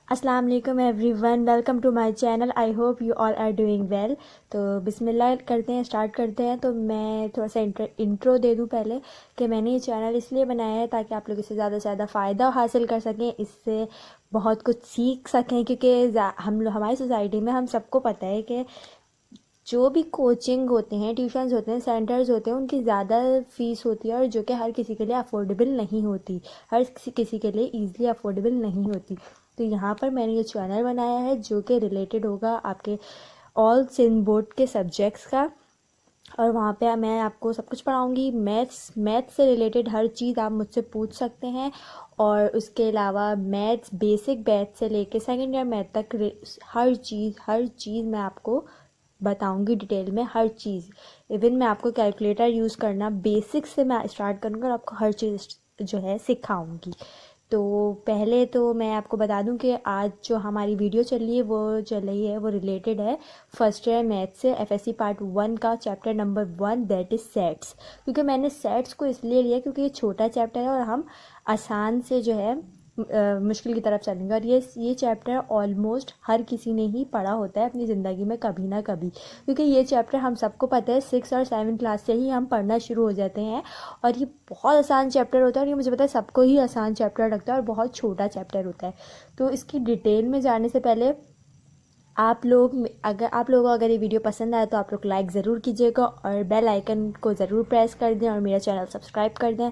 अस्सलाम वालेकुम everyone, welcome to my channel. I hope you all are doing well. तो बिस्मिल्लाह करते हैं, स्टार्ट करते हैं। तो मैं थोड़ा सा इंट्रो दे दूं पहले कि मैंने ये चैनल इसलिए बनाया है ताकि आप लोग इससे ज़्यादा से ज़्यादा फ़ायदा हासिल कर सकें, इससे बहुत कुछ सीख सकें। क्योंकि हमारी सोसाइटी में हम सबको पता है कि जो भी कोचिंग होते हैं, ट्यूशन्स होते हैं, सेंटर्स होते हैं, उनकी ज़्यादा फ़ीस होती है और जो कि हर किसी के लिए अफोर्डेबल नहीं होती, हर किसी के लिए ईज़िली अफोर्डेबल नहीं होती। तो यहाँ पर मैंने ये चैनल बनाया है जो कि रिलेटेड होगा आपके ऑल सिंध बोर्ड के सब्जेक्ट्स का। और वहाँ पे मैं आपको सब कुछ पढ़ाऊँगी। मैथ्स से रिलेटेड हर चीज़ आप मुझसे पूछ सकते हैं। और उसके अलावा मैथ्स, बेसिक मैथ्स से लेके सेकेंड ईयर मैथ तक हर चीज़ मैं आपको बताऊंगी डिटेल में, हर चीज़। इवन मैं आपको कैलकुलेटर यूज़ करना बेसिक से मैं स्टार्ट करूँगा और आपको हर चीज़ जो है सिखाऊंगी। तो पहले तो मैं आपको बता दूं कि आज जो हमारी वीडियो चल रही है वो रिलेटेड है फर्स्ट ईयर मैथ से, एफएससी पार्ट 1 का chapter number 1, that is sets. क्योंकि मैंने सेट्स को इसलिए लिया क्योंकि ये छोटा चैप्टर है और हम आसान से जो है मुश्किल की तरफ चलेंगे। और ये चैप्टर ऑलमोस्ट हर किसी ने ही पढ़ा होता है अपनी ज़िंदगी में कभी ना कभी, क्योंकि ये चैप्टर हम सबको पता है 6 और 7 क्लास से ही हम पढ़ना शुरू हो जाते हैं। और ये बहुत आसान चैप्टर होता है और ये मुझे पता है सबको ही आसान चैप्टर लगता है और बहुत छोटा चैप्टर होता है। तो इसकी डिटेल में जाने से पहले आप लोगों को अगर ये वीडियो पसंद आए तो आप लोग लाइक ज़रूर कीजिएगा और बेल आइकन को ज़रूर प्रेस कर दें और मेरा चैनल सब्सक्राइब कर दें।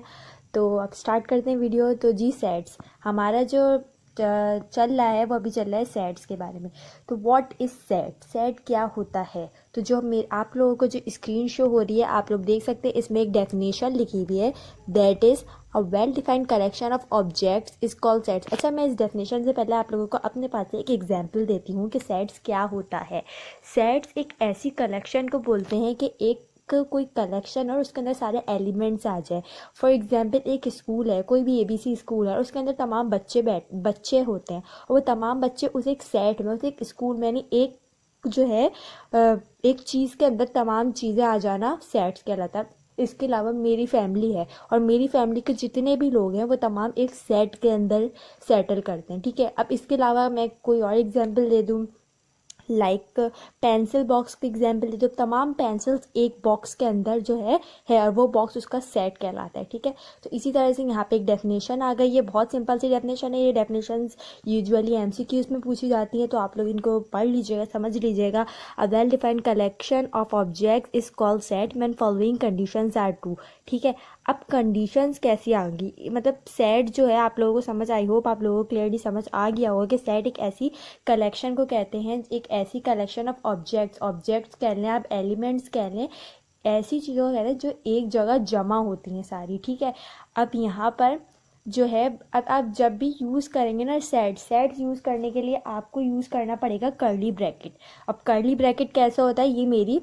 तो अब स्टार्ट करते हैं वीडियो। तो जी, सेट्स हमारा जो चल रहा है वो अभी चल रहा है सेट्स के बारे में। तो व्हाट इज़ सेट क्या होता है? तो जो आप लोगों को जो स्क्रीन शो हो रही है आप लोग देख सकते हैं, इसमें एक डेफिनेशन लिखी हुई है, that is a well defined collection of objects is called sets. अच्छा, मैं इस डेफिनेशन से पहले आप लोगों को अपने पास से एक एग्जाम्पल देती हूँ कि सेट्स क्या होता है। सेट्स एक ऐसी कलेक्शन को बोलते हैं कि एक कोई कलेक्शन और उसके अंदर सारे एलिमेंट्स आ जाए। फॉर एग्जांपल एक स्कूल है, कोई भी एबीसी स्कूल है और उसके अंदर तमाम बच्चे होते हैं और वो तमाम बच्चे उस एक सेट में, उस एक स्कूल में, यानी एक जो है एक चीज़ के अंदर तमाम चीज़ें आ जाना सेट्स कहलाता है। इसके अलावा मेरी फैमिली है और मेरी फैमिली के जितने भी लोग हैं वो तमाम एक सेट के अंदर सेटल करते हैं, ठीक है। अब इसके अलावा मैं कोई और एग्जांपल दे दूँ, लाइक पेंसिल बॉक्स का एग्जाम्पल दे दो। तमाम पेंसिल्स एक बॉक्स के अंदर जो है और वो बॉक्स उसका सेट कहलाता है, ठीक है। तो इसी तरह से यहाँ पे एक डेफिनेशन आ गई है, बहुत सिंपल सी डेफिनेशन है। ये डेफिनेशंस यूजुअली एमसीक्यूज में पूछी जाती हैं, तो आप लोग इनको पढ़ लीजिएगा, समझ लीजिएगा। A well defined collection of objects is called set when following conditions are true, ठीक है। अब कंडीशंस कैसी आएंगी, मतलब सेट जो है आप लोगों को समझ, आई होप आप लोगों को क्लियरली समझ आ गया होगा कि सेट एक ऐसी कलेक्शन को कहते हैं, एक ऐसी कलेक्शन ऑफ ऑब्जेक्ट्स कह लें, आप एलिमेंट्स कह लें, ऐसी चीज़ों को कहते हैं जो एक जगह जमा होती हैं सारी, ठीक है। अब यहाँ पर जो है, अब आप जब भी यूज़ करेंगे ना सेट यूज़ करने के लिए आपको यूज़ करना पड़ेगा कर्ली ब्रैकेट। अब कर्ली ब्रैकेट कैसा होता है, ये मेरी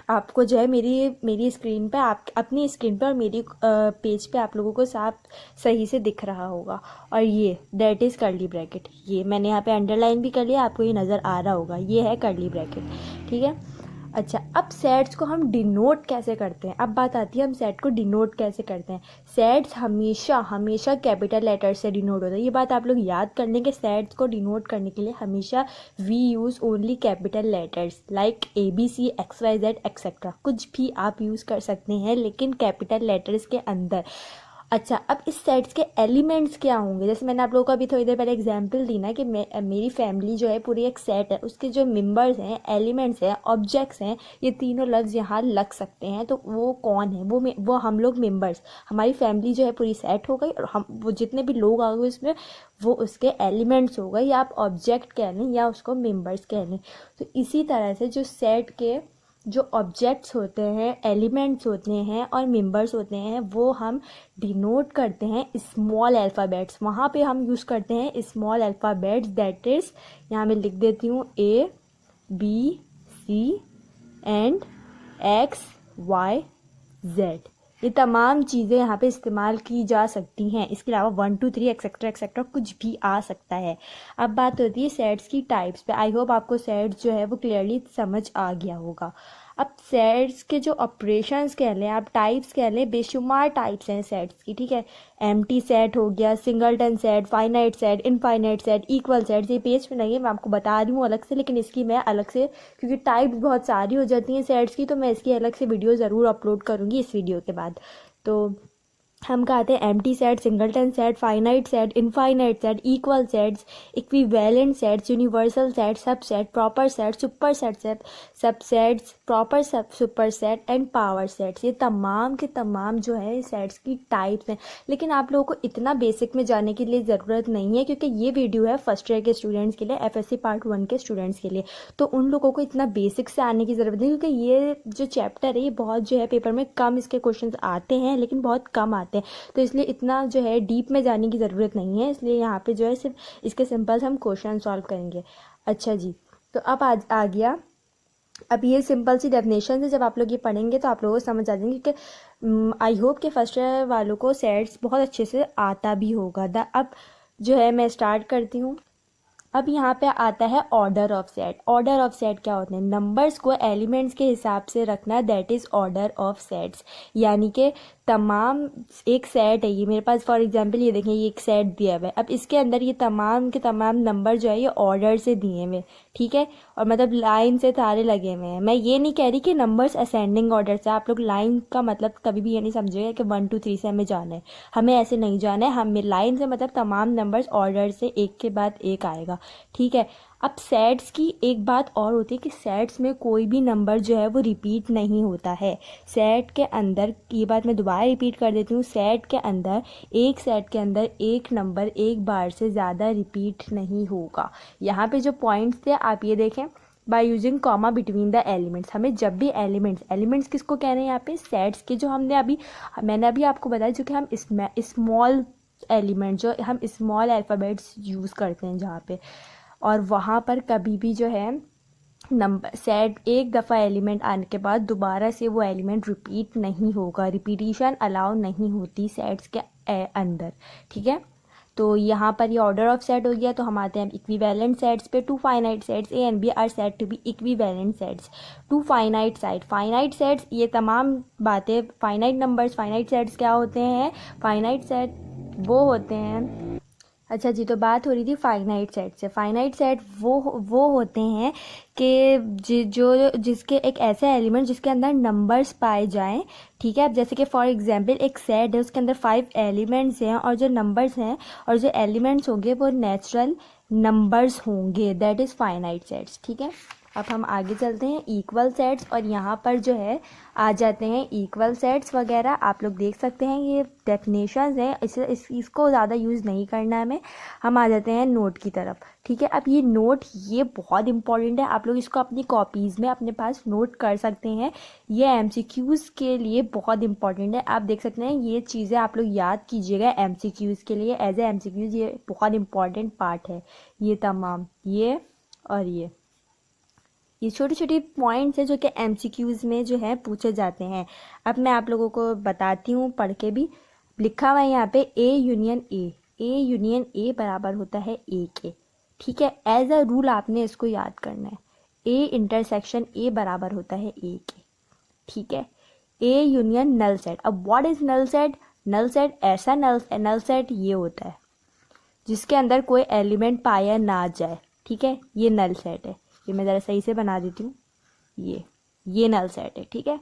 आपको जो है मेरी स्क्रीन पे, आप अपनी स्क्रीन पे और मेरी पेज पे आप लोगों को साफ सही से दिख रहा होगा। और ये दैट इज़ कर्ली ब्रैकेट, ये मैंने यहाँ पे अंडरलाइन भी कर लिया, आपको ये नज़र आ रहा होगा, ये है कर्ली ब्रैकेट, ठीक है। अच्छा, अब सेट्स को हम डिनोट कैसे करते हैं, अब बात आती है हम सेट को डिनोट कैसे करते हैं। सेट्स हमेशा हमेशा कैपिटल लेटर से डिनोट होता है, ये बात आप लोग याद कर लें कि सेट्स को डिनोट करने के लिए हमेशा we use only capital letters, like ABC, XYZ etcetera, कुछ भी आप यूज़ कर सकते हैं लेकिन कैपिटल लेटर्स के अंदर। अच्छा, अब इस सेट्स के एलिमेंट्स क्या होंगे, जैसे मैंने आप लोगों को अभी थोड़ी देर पहले एग्जांपल दी ना कि मेरी फैमिली जो है पूरी एक सेट है, उसके जो मेंबर्स हैं, एलिमेंट्स हैं, ऑब्जेक्ट्स हैं, ये तीनों लफ्ज़ यहाँ लग सकते हैं। तो वो कौन है, वो हम लोग मेंबर्स, हमारी फैमिली जो है पूरी सेट हो गई और हम वो जितने भी लोग आ गए उसमें वो उसके एलिमेंट्स हो गए, या आप ऑब्जेक्ट कह लें या उसको मेंबर्स कह लें। तो इसी तरह से जो सेट के जो ऑब्जेक्ट्स होते हैं, एलिमेंट्स होते हैं और मेंबर्स होते हैं, वो हम डिनोट करते हैं स्मॉल अल्फ़ाबेट्स, वहाँ पे हम यूज़ करते हैं स्मॉल अल्फ़ाबेट्स, दैट इज़ यहाँ मैं लिख देती हूँ ABC एंड XYZ। ये तमाम चीज़ें यहाँ पे इस्तेमाल की जा सकती हैं, इसके अलावा 1 2 3 एक्सेट्रा एक्सेट्रा कुछ भी आ सकता है। अब बात होती है सेट्स की टाइप्स पे। आई होप आपको सेट्स जो है वो क्लियरली समझ आ गया होगा। अब सेट्स के जो ऑपरेशंस कह लें, आप टाइप्स कह लें, बेशुमार टाइप्स हैं सेट्स की, ठीक है। एम्प्टी सेट हो गया, singleton set, finite set, infinite set, equal set. ये पेज पे नहीं है, मैं आपको बता रही हूँ अलग से, लेकिन इसकी मैं अलग से, क्योंकि टाइप्स बहुत सारी हो जाती हैं सेट्स की, तो मैं इसकी अलग से वीडियो ज़रूर अपलोड करूँगी इस वीडियो के बाद। तो हम कहते हैं empty set, singleton set, finite set, infinite set, equal sets, equivalent sets, universal set, subset, proper set, super set, subsets, proper super set and power sets. ये तमाम के तमाम जो है सेट्स की टाइप्स हैं। लेकिन आप लोगों को इतना बेसिक में जाने की लिए ज़रूरत नहीं है, क्योंकि ये वीडियो है फर्स्ट ईयर के स्टूडेंट्स के लिए, FSC पार्ट 1 के स्टूडेंट्स के लिए। तो उन लोगों को इतना बेसिक से आने की ज़रूरत नहीं, क्योंकि ये जो चैप्टर है ये बहुत जो है पेपर में कम इसके क्वेश्चन आते हैं, लेकिन बहुत कम आते हैं। तो इसलिए इतना जो है डीप में जाने की ज़रूरत नहीं है, इसलिए यहाँ पे जो है सिर्फ इसके सिंपल हम क्वेश्चन सॉल्व करेंगे। अच्छा जी, तो अब आ गया, अब ये सिंपल सी डेफिनेशन है, जब आप लोग ये पढ़ेंगे तो आप लोगों को समझ आ जाएंगे कि आई होप कि फर्स्ट ईयर वालों को सेट्स बहुत अच्छे से आता भी होगा। अब जो है मैं स्टार्ट करती हूँ। अब यहाँ पे आता है order of set. Order of set क्या होते हैं? नंबर्स को एलिमेंट्स के हिसाब से रखना, that is order of sets. यानी कि तमाम एक सेट है ये मेरे पास, फॉर एग्जांपल ये देखें, ये एक सेट दिया हुआ है। अब इसके अंदर ये तमाम के तमाम नंबर जो है ये ऑर्डर से दिए हुए, ठीक है, और मतलब लाइन से तारे लगे हुए हैं। मैं ये नहीं कह रही कि नंबर्स असेंडिंग ऑर्डर से, आप लोग लाइन का मतलब कभी भी ये नहीं समझिएगा कि 1 2 3 से हमें जाना है, हमें ऐसे नहीं जाना है। हमें लाइन से मतलब तमाम नंबर्स ऑर्डर से एक के बाद एक आएगा, ठीक है। अब सेट्स की एक बात और होती है कि सेट्स में कोई भी नंबर जो है वो रिपीट नहीं होता है। सेट के अंदर, ये बात मैं दोबारा रिपीट कर देती हूँ, सेट के अंदर, एक सेट के अंदर एक नंबर एक बार से ज़्यादा रिपीट नहीं होगा। यहाँ पे जो पॉइंट्स थे आप ये देखें, by using comma between the elements. हमें जब भी एलिमेंट्स किसको कह रहे हैं यहाँ पे? सेट्स के, जो मैंने अभी आपको बताया, जो कि हम स्मॉल एलिमेंट, जो हम स्मॉल अल्फ़ाबेट्स यूज़ करते हैं जहाँ पे, और वहाँ पर कभी भी जो है नंबर सेट एक दफ़ा एलिमेंट आने के बाद दोबारा से वो एलिमेंट रिपीट नहीं होगा, रिपीटिशन अलाउ नहीं होती सेट्स के अंदर, ठीक है। तो यहाँ पर ये ऑर्डर ऑफ सेट हो गया। तो हम आते हैं इक्विवेलेंट सेट्स पे। 2 finite sets A and B are said to be equivalent sets. 2 finite sets, ये तमाम बातें, फाइनाइट नंबर्स, फाइनाइट सेट्स क्या होते हैं? फाइनाइट सेट वो होते हैं, अच्छा जी, तो बात हो रही थी फाइनाइट सेट से। फाइनाइट सेट वो होते हैं कि जिसके एक ऐसे एलिमेंट जिसके अंदर नंबर्स पाए जाएं, ठीक है। अब जैसे कि फॉर एग्जांपल एक सेट है, उसके अंदर 5 एलिमेंट्स हैं, और जो नंबर्स हैं और जो एलिमेंट्स होंगे वो नेचुरल नंबर्स होंगे, दैट इज़ फाइनाइट सेट्स, ठीक है। अब हम आगे चलते हैं इक्वल सेट्स, और यहाँ पर जो है आ जाते हैं इक्वल सेट्स वगैरह। आप लोग देख सकते हैं ये डेफिनेशंस हैं, इसको ज़्यादा यूज़ नहीं करना है हमें। हम आ जाते हैं नोट की तरफ, ठीक है। अब ये नोट ये बहुत इंपॉर्टेंट है, आप लोग इसको अपनी कॉपीज़ में अपने पास नोट कर सकते हैं। ये MCQs के लिए बहुत इंपॉर्टेंट है। आप देख सकते हैं ये चीज़ें आप लोग याद कीजिएगा MCQs के लिए, एज ए MCQs ये बहुत इंपॉर्टेंट पार्ट है। ये तमाम ये और ये छोटे छोटे पॉइंट्स हैं जो कि MCQs में जो है पूछे जाते हैं। अब मैं आप लोगों को बताती हूँ, पढ़ के भी लिखा हुआ है यहाँ पे, A यूनियन A बराबर होता है A के, ठीक है। एज अ रूल आपने इसको याद करना है। A इंटरसेक्शन A बराबर होता है A के, ठीक है। A union null set. अब what is null set? Null set ऐसा नल सेट ये होता है जिसके अंदर कोई एलिमेंट पाया ना जाए, ठीक है, ये नल सेट है। ये मैं ज़रा सही से बना देती हूँ, ये नल सेट है, ठीक है।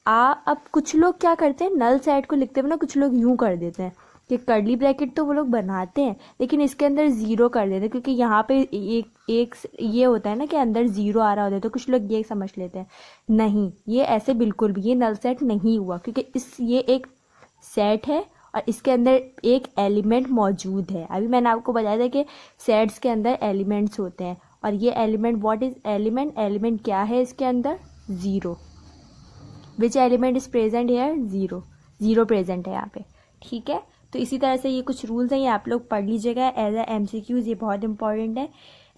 अब कुछ लोग क्या करते हैं, नल सेट को लिखते हुए ना कुछ लोग यूँ कर देते हैं कि कर्ली ब्रैकेट तो वो लोग बनाते हैं लेकिन इसके अंदर ज़ीरो कर देते हैं, क्योंकि यहाँ पे एक ये होता है ना कि अंदर ज़ीरो आ रहा होता है, तो कुछ लोग ये समझ लेते हैं। नहीं, ये ऐसे बिल्कुल भी ये नल सेट नहीं हुआ, क्योंकि ये एक सेट है और इसके अंदर एक एलिमेंट मौजूद है। अभी मैंने आपको बताया था कि सेट्स के अंदर एलिमेंट्स होते हैं, और ये एलिमेंट, व्हाट इज एलिमेंट क्या है इसके अंदर? Zero. Which element is present here? Zero present है यहाँ पे, ठीक है। तो इसी तरह से ये कुछ रूल्स हैं, ये आप लोग पढ़ लीजिएगा एज ए MCQs, ये बहुत इंपॉर्टेंट है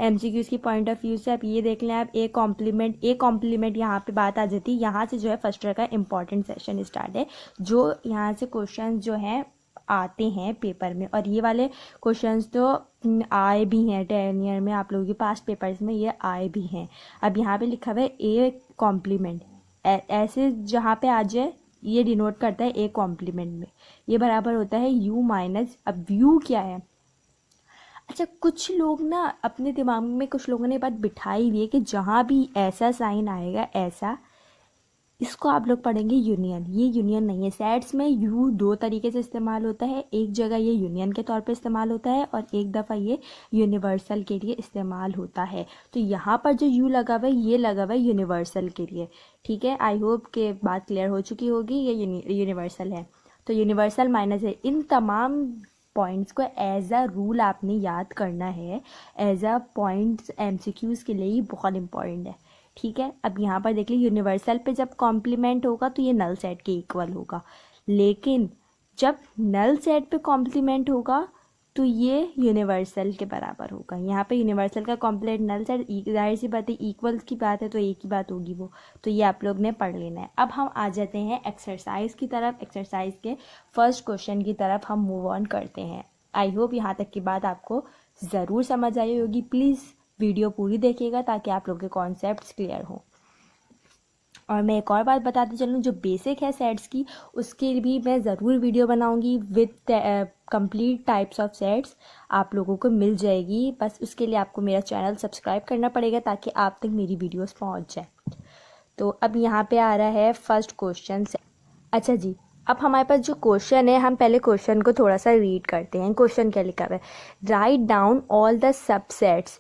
MCQs की पॉइंट ऑफ व्यू से। आप ये देख लें, आप ए कॉम्प्लीमेंट यहाँ पे बात आ जाती है। यहाँ से जो है फर्स्ट ईयर का इंपॉर्टेंट सेशन स्टार्ट है, जो यहाँ से क्वेश्चन जो हैं आते हैं पेपर में, और ये वाले क्वेश्चंस तो आए भी हैं 10 ईयर में, आप लोगों के पास पेपर्स में ये आए भी हैं। अब यहाँ पे लिखा हुआ है ए ऐसे जहाँ पे आ जाए ये डिनोट करता है ए कॉम्प्लीमेंट में, ये बराबर होता है यू माइनस, अब यू क्या है। अच्छा कुछ लोग ना अपने दिमाग में, कुछ लोगों ने बात बिठाई हुई है कि जहाँ भी ऐसा साइन आएगा ऐसा, इसको आप लोग पढ़ेंगे यूनियन। ये यूनियन नहीं है। सेट्स में यू दो तरीके से इस्तेमाल होता है, एक जगह ये यूनियन के तौर पे इस्तेमाल होता है और एक दफ़ा ये यूनिवर्सल के लिए इस्तेमाल होता है। तो यहाँ पर जो यू लगा हुआ है ये लगा हुआ है यूनिवर्सल के लिए। ठीक है, आई होप कि बात क्लियर हो चुकी होगी। ये यूनिवर्सल है, तो यूनिवर्सल माइनस है। इन तमाम पॉइंट्स को एज अ रूल आपने याद करना है, एज अ पॉइंट्स एमसीक्यूज़ के लिए ही बहुत इंपॉर्टेंट है। ठीक है, अब यहाँ पर देख लीजिए यूनिवर्सल पे जब कॉम्प्लीमेंट होगा तो ये नल सेट के इक्वल होगा, लेकिन जब नल सेट पे कॉम्प्लीमेंट होगा तो ये यूनिवर्सल के बराबर होगा। यहाँ पे यूनिवर्सल का कॉम्प्लीमेंट नल सेट, जाहिर सी बात है इक्वल की बात है तो एक ही बात होगी वो, तो ये आप लोग ने पढ़ लेना है। अब हम आ जाते हैं एक्सरसाइज की तरफ। एक्सरसाइज के फर्स्ट क्वेश्चन की तरफ हम मूव ऑन करते हैं। आई होप यहाँ तक की बात आपको ज़रूर समझ आई होगी। प्लीज़ वीडियो पूरी देखिएगा ताकि आप लोग के कॉन्सेप्ट्स क्लियर हों। और मैं एक और बात बताती चलूँ, जो बेसिक है सेट्स की उसके भी मैं ज़रूर वीडियो बनाऊंगी with complete types of sets, आप लोगों को मिल जाएगी। बस उसके लिए आपको मेरा चैनल सब्सक्राइब करना पड़ेगा ताकि आप तक मेरी वीडियोस पहुंच जाए। तो अब यहाँ पे आ रहा है फर्स्ट क्वेश्चन। अच्छा जी, अब हमारे पास जो क्वेश्चन है, हम पहले क्वेश्चन को थोड़ा सा रीड करते हैं। क्वेश्चन क्या लिखा हुआ है, write down all the subsets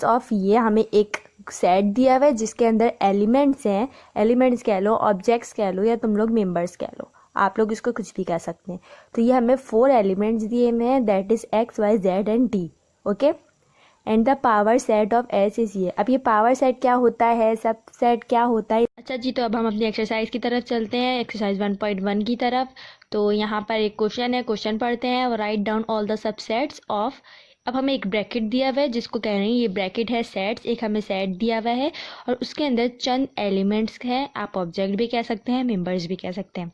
of, ये हमें एक सेट दिया हुआ है जिसके अंदर एलिमेंट्स हैं, एलिमेंट्स कह लो, ऑब्जेक्ट्स कह लो, या तुम लोग मेंबर्स कह लो, आप लोग इसको कुछ भी कह सकते हैं। तो ये हमें 4 एलिमेंट्स दिए हुए हैं, that is X Y Z and T. Okay, and the power set of S is ये। अब ये पावर सेट क्या होता है, सब सेट क्या होता है। अच्छा जी, तो अब हम अपनी एक्सरसाइज की तरफ चलते हैं, एक्सरसाइज 1.1 की तरफ। तो यहाँ पर एक क्वेश्चन है, क्वेश्चन पढ़ते हैं। Write down all the subsets of, अब हमें एक ब्रैकेट दिया हुआ है जिसको कह रहे हैं ये ब्रैकेट है सेट्स, एक हमें सेट दिया हुआ है और उसके अंदर चंद एलिमेंट्स हैं, आप ऑब्जेक्ट भी कह सकते हैं, मेंबर्स भी कह सकते हैं।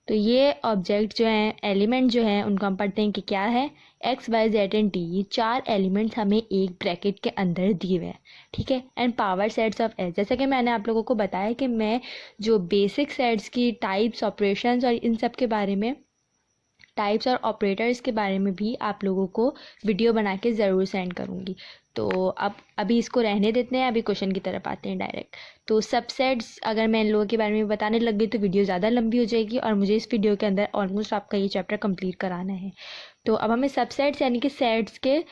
तो ये ऑब्जेक्ट जो हैं, एलिमेंट जो हैं, उनको हम पढ़ते हैं कि क्या है, X Y Z and T. ये 4 एलिमेंट्स हमें एक ब्रैकेट के अंदर दिए हुए हैं। ठीक है, and power sets of S, जैसा कि मैंने आप लोगों को बताया कि मैं जो बेसिक सेट्स की टाइप्स, ऑपरेशंस और इन सब के बारे में, टाइप्स और ऑपरेटर्स के बारे में भी आप लोगों को वीडियो बना के ज़रूर सेंड करूँगी। तो अब अभी इसको रहने देते हैं, अभी क्वेश्चन की तरफ आते हैं डायरेक्ट। तो सबसेट्स अगर मैं इन लोगों के बारे में बताने लग गई तो वीडियो ज़्यादा लंबी हो जाएगी और मुझे इस वीडियो के अंदर ऑलमोस्ट आपका ये चैप्टर कंप्लीट कराना है। तो अब हमें सबसेट्स यानी कि सेट्स के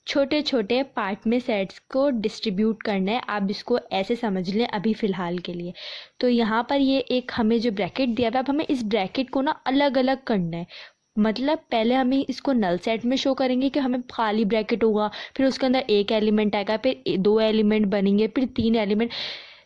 छोटे छोटे पार्ट में सेट्स को डिस्ट्रीब्यूट करना है। आप इसको ऐसे समझ लें अभी फ़िलहाल के लिए। तो यहाँ पर ये एक हमें जो ब्रैकेट दिया हुआ है, अब हमें इस ब्रैकेट को ना अलग अलग करना है। मतलब पहले हमें इसको नल सेट में शो करेंगे कि हमें खाली ब्रैकेट होगा, फिर उसके अंदर एक एलिमेंट आएगा, फिर 2 एलिमेंट बनेंगे, फिर 3 एलिमेंट,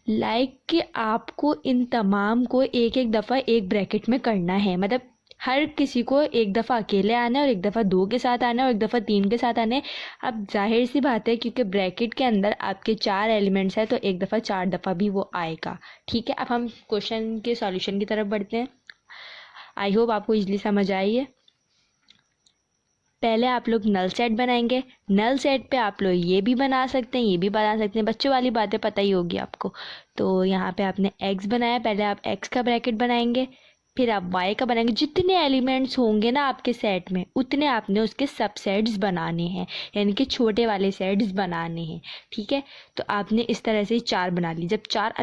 लाइक कि आपको इन तमाम को एक एक दफ़ा एक ब्रैकेट में करना है। मतलब हर किसी को एक दफ़ा अकेले आना है और एक दफ़ा 2 के साथ आना है और एक दफ़ा 3 के साथ आना है। अब जाहिर सी बात है क्योंकि ब्रैकेट के अंदर आपके 4 एलिमेंट्स हैं तो एक दफ़ा 4 दफ़ा भी वो आएगा। ठीक है, अब हम क्वेश्चन के सॉल्यूशन की तरफ बढ़ते हैं। आई होप आपको इजली समझ आई है। पहले आप लोग नल सेट बनाएंगे, नल सेट पे आप लोग ये भी बना सकते हैं, ये भी बना सकते हैं, बच्चों वाली बातें पता ही होगी आपको। तो यहाँ पे आपने एक्स बनाया, पहले आप एक्स का ब्रैकेट बनाएंगे, फिर आप वाई का बनाएंगे। जितने एलिमेंट्स होंगे ना आपके सेट में उतने आपने उसके सबसेट्स बनाने हैं, यानी कि छोटे वाले सेट्स बनाने हैं। ठीक है, तो आपने इस तरह से 4 बना ली। जब 4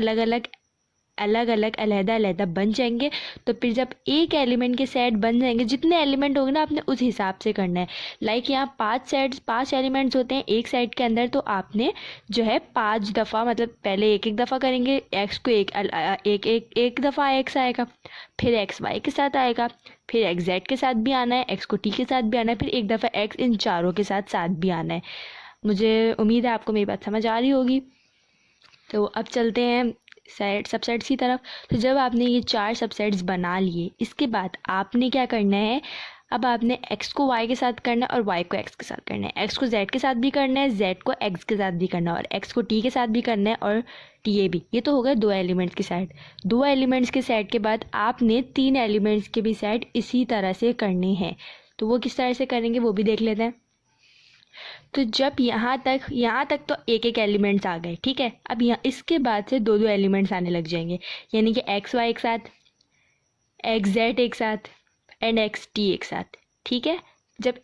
अलग अलग अलहदा बन जाएंगे तो फिर जब एक एलिमेंट के सेट बन जाएंगे, जितने एलिमेंट होंगे ना आपने उस हिसाब से करना है। लाइक यहाँ 5 एलिमेंट्स होते हैं एक सेट के अंदर, तो आपने जो है 5 दफ़ा, मतलब पहले एक दफ़ा करेंगे एक्स को, एक दफ़ा एक्स आएगा, फिर एक्स वाई के साथ आएगा, फिर एक्स जेड के साथ भी आना है, एक्स को टी के साथ भी आना है, फिर एक दफ़ा एक्स इन चारों के साथ भी आना है। मुझे उम्मीद है आपको मेरी बात समझ आ रही होगी। तो अब चलते हैं सबसेट्स की तरफ। तो जब आपने ये 4 सबसेट्स बना लिए, इसके बाद आपने क्या करना है, अब आपने x को y के साथ करना है और y को x के साथ करना है, x को z के साथ भी करना है, z को x के साथ भी करना है और x को t के साथ भी करना है और t ये भी। ये तो हो गए 2 एलिमेंट्स के सेट। 2 एलिमेंट्स के सेट के बाद आपने 3 एलिमेंट्स के भी सेट इसी तरह से करने हैं। तो वो किस तरह से करेंगे वो भी देख लेते हैं। तो जब यहाँ तक तो एक एक एलिमेंट्स आ गए, ठीक है। अब यहाँ इसके बाद से दो दो एलिमेंट्स आने लग जाएंगे, यानी कि एक्स वाई एक साथ, एक्स जेड एक साथ एंड एक्स टी एक साथ, ठीक है। जब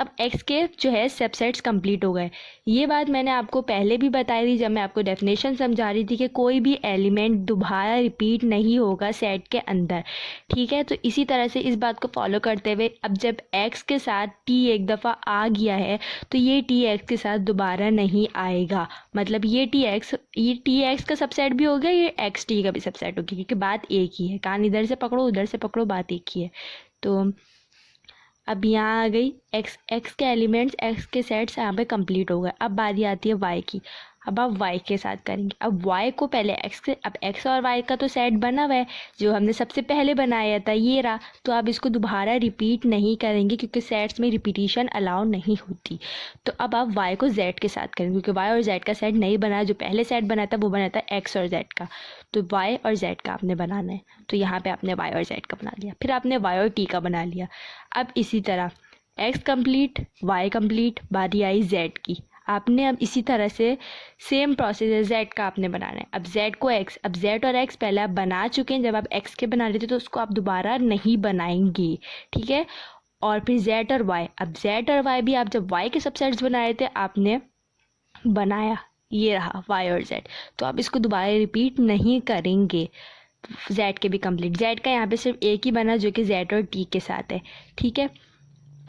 अब एक्स के जो है सबसेट्स कंप्लीट हो गए। ये बात मैंने आपको पहले भी बताई थी जब मैं आपको डेफिनेशन समझा रही थी कि कोई भी एलिमेंट दोबारा रिपीट नहीं होगा सेट के अंदर, ठीक है। तो इसी तरह से इस बात को फॉलो करते हुए अब जब एक्स के साथ टी एक दफ़ा आ गया है तो ये टी एक्स के साथ दोबारा नहीं आएगा। मतलब ये टी एक्स का सबसेट भी हो गया, ये एक्स टी का भी सबसेट हो गया, क्योंकि बात एक ही है। कान इधर से पकड़ो उधर से पकड़ो, बात एक ही है। तो अब यहाँ आ गई एक्स के एलिमेंट्स, एक्स के सेट्स यहाँ पे कंप्लीट हो गए। अब बारी आती है वाई की। अब आप वाई के साथ करेंगे। अब वाई को पहले अब एक्स और वाई का तो सेट बना हुआ है जो हमने सबसे पहले बनाया था, ये रहा। तो आप इसको दोबारा रिपीट नहीं करेंगे क्योंकि सेट्स में रिपीटिशन अलाउ नहीं होती। तो अब आप वाई को जेड के साथ करेंगे क्योंकि वाई और जेड का सेट नहीं बना, जो पहले सेट बना था वो बना था एक्स और जेड का। तो वाई और जेड का आपने बनाना है। तो यहाँ पे आपने वाई और जेड का बना लिया, फिर आपने वाई और टी का बना लिया। अब इसी तरह एक्स कंप्लीट, वाई कंप्लीट, बारी आई जेड की। आपने अब इसी तरह से सेम प्रोसेस है, जेड का आपने बनाना है। अब जेड और एक्स पहले आप बना चुके हैं, जब आप एक्स के बना रहे थे तो उसको आप दोबारा नहीं बनाएंगे, ठीक है। और फिर जेड और वाई, अब जेड और वाई भी आप जब वाई के सबसेट्स बना रहे थे आपने बनाया, ये रहा वाई और जेड। तो आप इसको दोबारा रिपीट नहीं करेंगे। जेड के भी कंप्लीट, जेड का यहाँ पे सिर्फ एक ही बना जो कि जेड और टी के साथ है, ठीक है।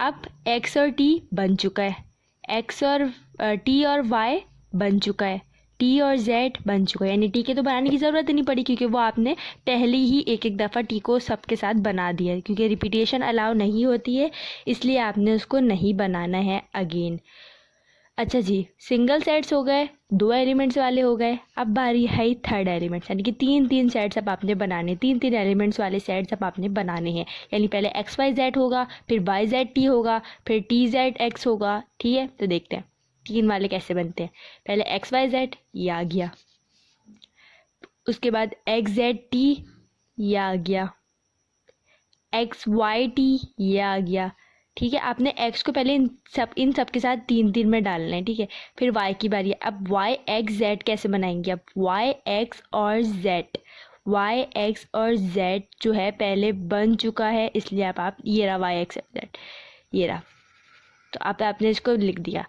अब एक्स और टी बन चुका है, एक्स और टी और वाई बन चुका है, टी और जेड बन चुका है। यानी टी के तो बनाने की ज़रूरत ही नहीं पड़ी क्योंकि वो आपने पहले ही एक एक दफ़ा टी को सबके साथ बना दिया है। क्योंकि रिपीटेशन अलाउ नहीं होती है इसलिए आपने उसको नहीं बनाना है अगेन। अच्छा जी, सिंगल सेट्स हो गए, दो एलिमेंट्स वाले हो गए। अब बारी है थर्ड एलिमेंट्स, यानी कि तीन सेट्स अब आपने बनाने, तीन एलिमेंट्स वाले सेट्स अब आपने बनाने हैं। यानी पहले एक्स वाई जेड होगा, फिर वाई जेड टी होगा, फिर टी जेड एक्स होगा, ठीक है। तो देखते हैं तीन वाले कैसे बनते हैं। पहले एक्स वाई जेड, ये आ गया। उसके बाद एक्स जेड टी, ये आ गया। एक्स वाई टी, ये आ गया, ठीक है। आपने x को पहले इन सब के साथ तीन में डालना है, ठीक है। फिर y की बारी है। अब y x z कैसे बनाएंगे? अब y x और z जो है पहले बन चुका है, इसलिए आप ये रहा y x z, ये रहा। तो आपने इसको लिख दिया,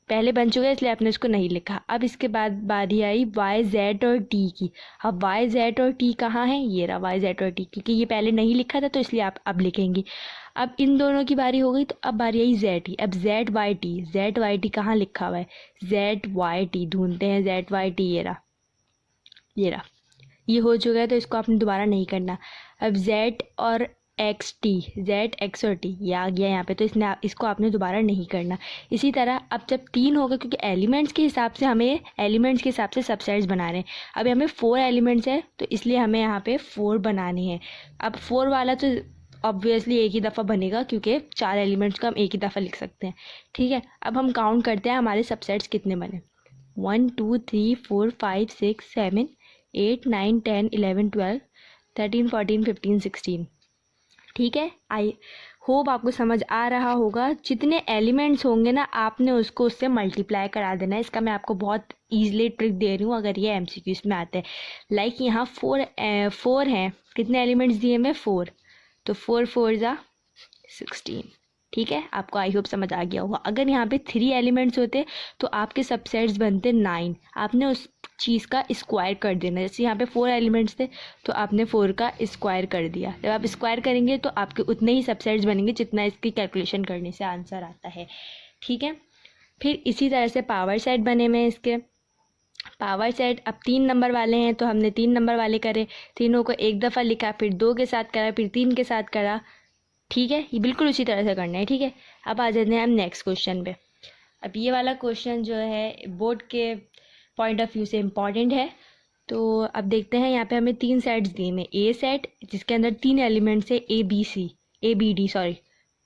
पहले बन चुका है इसलिए आपने इसको नहीं लिखा। अब इसके बाद बारी आई y z और t की। अब y z और t कहाँ है? ये रहा y z और t, क्योंकि ये पहले नहीं लिखा था तो इसलिए आप अब लिखेंगी। अब इन दोनों की बारी हो गई तो अब बारी आई z की। अब z y t कहाँ लिखा हुआ है? z y t ढूंढते हैं, z y t, ये रहा, ये हो चुका है तो इसको आपने दोबारा नहीं करना। अब z और x और t, ये आ गया यहाँ पे, तो इसको आपने दोबारा नहीं करना। इसी तरह अब जब तीन होगा, क्योंकि एलिमेंट्स के हिसाब से सबसेट्स बना रहे हैं। अब हमें 4 एलिमेंट्स है तो इसलिए हमें यहाँ पे 4 बनाने हैं। अब 4 वाला तो ऑब्वियसली एक ही दफ़ा बनेगा क्योंकि 4 एलिमेंट्स को हम एक ही दफ़ा लिख सकते हैं, ठीक है। अब हम काउंट करते हैं हमारे सबसेट्स कितने बने। 1 2 3 4 5 6 7 8 9 10 11 12 13 14 15 16, ठीक है। आई होप आपको समझ आ रहा होगा। जितने एलिमेंट्स होंगे ना आपने उससे मल्टीप्लाई करा देना है। इसका मैं आपको बहुत ईजिली ट्रिक दे रही हूँ अगर ये MCQs में आते हैं। लाइक यहाँ 4 हैं, कितने एलिमेंट्स दिए मैं? 4, तो 4 4 ज़ा 16, ठीक है। आपको आई होप समझ आ गया होगा। अगर यहाँ पे 3 एलिमेंट्स होते तो आपके सबसेट्स बनते 9। आपने उस चीज़ का स्क्वायर कर देना। जैसे यहाँ पे 4 एलिमेंट्स थे तो आपने 4 का स्क्वायर कर दिया। जब आप स्क्वायर करेंगे तो आपके उतने ही सबसेट्स बनेंगे जितना इसकी कैलकुलेशन करने से आंसर आता है, ठीक है। फिर इसी तरह से पावर सेट बने में इसके। पावर सेट अब 3 नंबर वाले हैं तो हमने 3 नंबर वाले करे, तीनों को एक दफ़ा लिखा, फिर 2 के साथ करा, फिर 3 के साथ करा, ठीक है। ये बिल्कुल उसी तरह से करना है, ठीक है। अब आ जाते हैं हम नेक्स्ट क्वेश्चन पे। अब ये वाला क्वेश्चन जो है बोर्ड के पॉइंट ऑफ व्यू से इम्पॉर्टेंट है। तो अब देखते हैं, यहाँ पे हमें 3 सेट्स दिए हैं। ए सेट जिसके अंदर 3 एलिमेंट्स है,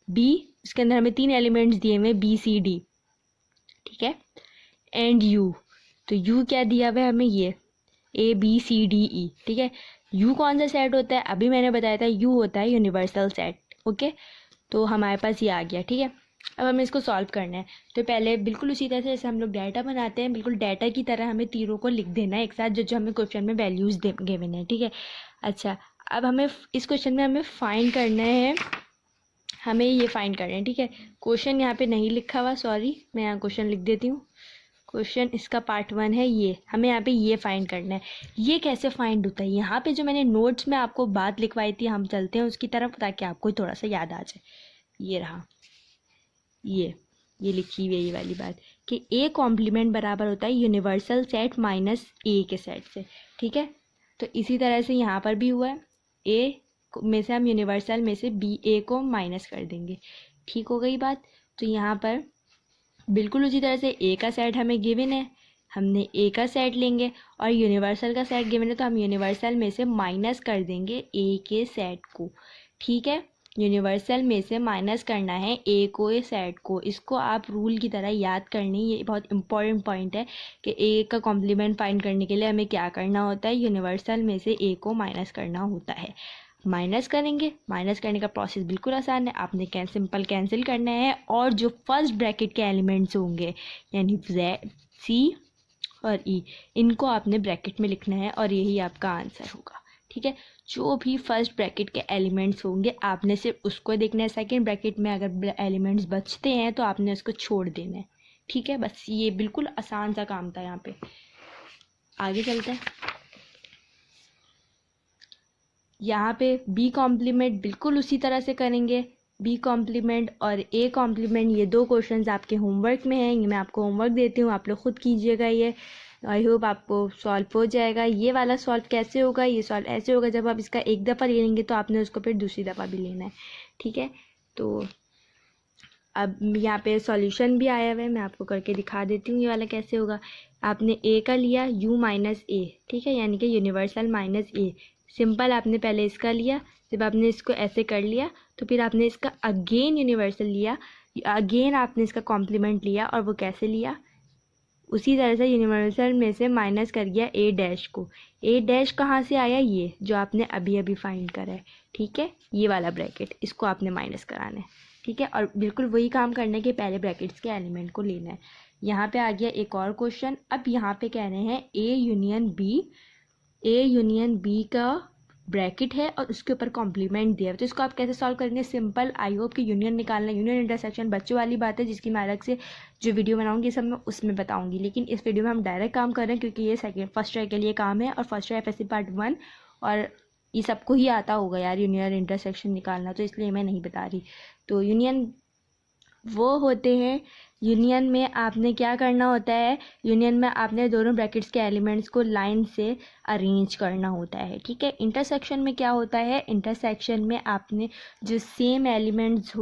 बी उसके अंदर हमें 3 एलिमेंट्स दिए हुए BCD, ठीक है, एंड यू। तो यू क्या दिया हुआ है हमें? ये ABCDE, ठीक है। यू कौन सा सेट होता है? अभी मैंने बताया था यू होता है यूनिवर्सल सेट, ओके। तो हमारे पास ये आ गया, ठीक है। अब हमें इसको सॉल्व करना है। तो पहले बिल्कुल उसी तरह से जैसे हम लोग डाटा बनाते हैं, बिल्कुल डाटा की तरह हमें तीरों को लिख देना है एक साथ, जो जो हमें क्वेश्चन में वैल्यूज़ गिवन है, ठीक है। अच्छा, अब हमें इस क्वेश्चन में हमें फाइंड करना है, हमें ये फाइंड करना है, ठीक है। क्वेश्चन यहाँ पे नहीं लिखा हुआ, सॉरी, मैं यहाँ क्वेश्चन लिख देती हूँ। क्वेश्चन इसका पार्ट 1 है, ये हमें यहाँ पे ये फाइंड करना है। ये कैसे फाइंड होता है, यहाँ पे जो मैंने नोट्स में आपको बात लिखवाई थी, हम चलते हैं उसकी तरफ ताकि आपको थोड़ा सा याद आ जाए। ये रहा, ये लिखी हुई है ये वाली बात कि ए कॉम्प्लीमेंट बराबर होता है यूनिवर्सल सेट माइनस ए के सेट से, ठीक है। तो इसी तरह से यहाँ पर भी हुआ है, ए में से हम यूनिवर्सल में से बी ए को माइनस कर देंगे, ठीक हो गई बात। तो यहाँ पर बिल्कुल उसी तरह से ए का सेट हमें गिवन है, हमने ए का सेट लेंगे और यूनिवर्सल का सेट गिवन है, तो हम यूनिवर्सल में से माइनस कर देंगे ए के सेट को, ठीक है। यूनिवर्सल में से माइनस करना है ए को ए सेट को, इसको आप रूल की तरह याद करनी, ये बहुत इंपॉर्टेंट पॉइंट है कि ए का कॉम्प्लीमेंट फाइंड करने के लिए हमें क्या करना होता है, यूनिवर्सल में से ए को माइनस करना होता है। माइनस करेंगे, माइनस करने का प्रोसेस बिल्कुल आसान है, आपने सिंपल कैंसिल करना है और जो फर्स्ट ब्रैकेट के एलिमेंट्स होंगे यानी सी और ई, इनको आपने ब्रैकेट में लिखना है और यही आपका आंसर होगा, ठीक है। जो भी फर्स्ट ब्रैकेट के एलिमेंट्स होंगे आपने सिर्फ उसको देखना है, सेकंड ब्रैकेट में अगर एलिमेंट्स बचते हैं तो आपने उसको छोड़ देना है, ठीक है। बस ये बिल्कुल आसान सा काम था। यहाँ पे आगे चलते हैं। यहाँ पे बी कॉम्प्लीमेंट बिल्कुल उसी तरह से करेंगे, बी कॉम्प्लीमेंट और ए कॉम्प्लीमेंट, ये दो क्वेश्चंस आपके होमवर्क में हैं, ये मैं आपको होमवर्क देती हूँ, आप लोग खुद कीजिएगा। ये आई होप आपको सॉल्व हो जाएगा। ये वाला सॉल्व कैसे होगा, ये सॉल्व ऐसे होगा, जब आप इसका एक दफ़ा ले लेंगे तो आपने उसको फिर दूसरी दफ़ा भी लेना है, ठीक है। तो अब यहाँ पे सॉल्यूशन भी आया हुआ है, मैं आपको करके दिखा देती हूँ ये वाला कैसे होगा। आपने ए का लिया u माइनस ए, ठीक है, यानी कि यूनिवर्सल माइनस ए, सिंपल आपने पहले इसका लिया, जब आपने इसको ऐसे कर लिया तो फिर आपने इसका अगेन यूनिवर्सल लिया, अगेन आपने इसका कॉम्प्लीमेंट लिया, और वो कैसे लिया, उसी तरह से यूनिवर्सल में से माइनस कर गया ए डैश को। ए डैश कहाँ से आया, ये जो आपने अभी अभी फाइंड करा है, ठीक है, ये वाला ब्रैकेट, इसको आपने माइनस कराना है, ठीक है। और बिल्कुल वही काम करने के पहले ब्रैकेट्स के एलिमेंट को लेना है। यहाँ पे आ गया एक और क्वेश्चन। अब यहाँ पे कह रहे हैं ए यूनियन बी का ब्रैकेट है और उसके ऊपर कॉम्प्लीमेंट दिया है, तो इसको आप कैसे सॉल्व करेंगे, सिंपल, आई होप कि यूनियन निकालना, यूनियन इंटरसेक्शन बच्चों वाली बात है जिसकी मैं अलग से जो वीडियो बनाऊंगी सब मैं उसमें बताऊंगी, लेकिन इस वीडियो में हम डायरेक्ट काम कर रहे हैं क्योंकि ये फर्स्ट ट्राई के लिए काम है और फर्स्ट ट्राई FSC पार्ट 1 और ये सबको ही आता होगा यार यूनियन इंटरसेक्शन निकालना, तो इसलिए मैं नहीं बता रही। तो यूनियन वो होते हैं, यूनियन में आपने क्या करना होता है, यूनियन में आपने दोनों ब्रैकेट्स के एलिमेंट्स को लाइन से अरेंज करना होता है, ठीक है। इंटरसेक्शन में क्या होता है, इंटरसेक्शन में आपने जो सेम एलिमेंट्स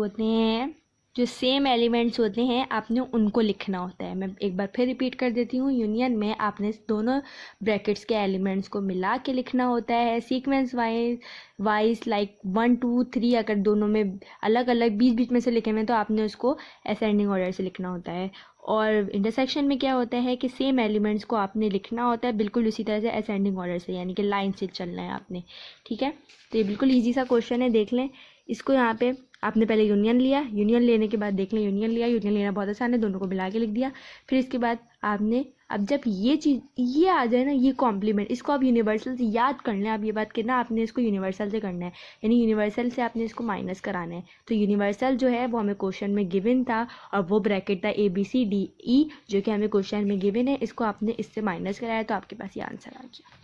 होते हैं आपने उनको लिखना होता है। मैं एक बार फिर रिपीट कर देती हूँ, यूनियन में आपने दोनों ब्रैकेट्स के एलिमेंट्स को मिला के लिखना होता है सीक्वेंस वाइज लाइक 1 2 3, अगर दोनों में अलग अलग बीच बीच में से लिखे हुए हैं तो आपने उसको असेंडिंग ऑर्डर से लिखना होता है। और इंटरसेक्शन में क्या होता है कि सेम एलिमेंट्स को आपने लिखना होता है बिल्कुल उसी तरह से असेंडिंग ऑर्डर से, यानी कि लाइन से चलना है आपने, ठीक है। तो ये बिल्कुल ईजी सा क्वेश्चन है, देख लें इसको। यहाँ पे आपने पहले यूनियन लिया, यूनियन लेने के बाद देख लें यूनियन लेना बहुत आसान है, दोनों को मिला के लिख दिया। फिर इसके बाद आपने, अब जब ये चीज़ ये आ जाए ना, ये कॉम्प्लीमेंट, इसको आप यूनिवर्सल से याद कर लें, आप ये बात करना आपने इसको यूनिवर्सल से करना है, यानी यूनिवर्सल से आपने इसको माइनस कराना है। तो यूनिवर्सल जो है वो हमें क्वेश्चन में गिवन था और वो ब्रैकेट था ABCDE जो कि हमें क्वेश्चन में गिवन है, इसको आपने इससे माइनस कराया तो आपके पास ये आंसर आ गया,